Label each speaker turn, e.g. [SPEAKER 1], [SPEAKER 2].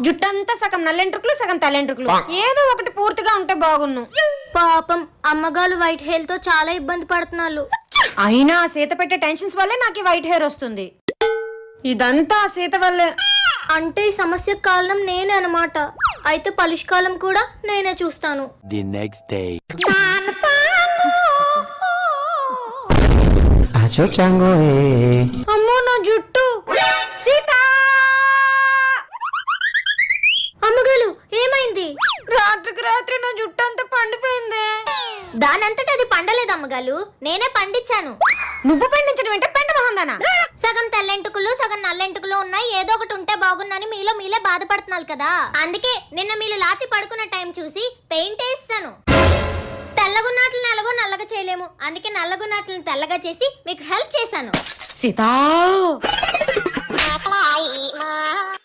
[SPEAKER 1] జుట్టంతా సగం నల్లెంట్రుకులు సగం తలెంట్రుకులు, ఏదో ఒకటి పూర్తిగా ఉంటే బాగున్ను.
[SPEAKER 2] పాపం అమ్మగారు వైట్ హెయిర్ తో చాలా ఇబ్బంది పడుతున్నారు.
[SPEAKER 1] అయినా సీత పెట్టే టెన్షన్స్ వల్లే నాకు ఈ వైట్ హెయిర్ వస్తుంది. ఇదంతా సీత వల్లే.
[SPEAKER 2] అంటే ఈ సమస్యకు కారణం నేనే అన్నమాట. అయితే పరిష్కారం కూడా నేనే చూస్తాను.
[SPEAKER 3] The next day.
[SPEAKER 1] అమ్మో నా జుట్టు. సీత,
[SPEAKER 2] అమ్మగారు ఏమైంది?
[SPEAKER 1] రాత్రికి రాత్రి నా జుట్టు అంతా పండిపోయింది.
[SPEAKER 2] దానంతట అది పండలేదు అమ్మగారు, నేనే పండించాను.
[SPEAKER 1] నువ్వు పండించడం ఏంటే పెంట మహందానా?
[SPEAKER 2] సగం తెల్లెంటుకులు సగం నల్లెంటుకులు ఉన్నాయి, ఏదో ఒకటి ఉంటే బాగున్నాని మీలో మీలే బాధపడుతున్నారు కదా. అందుకే నిన్న మీరు లాతి పడుకున్న టైం చూసి పెయింట్ వేస్తాను. తెల్లగున్నట్లను ఎలాగో నల్లగా చేయలేము, అందుకే నల్లగున్నట్లను తెల్లగా చేసి మీకు హెల్ప్ చేశాను.
[SPEAKER 1] సీతా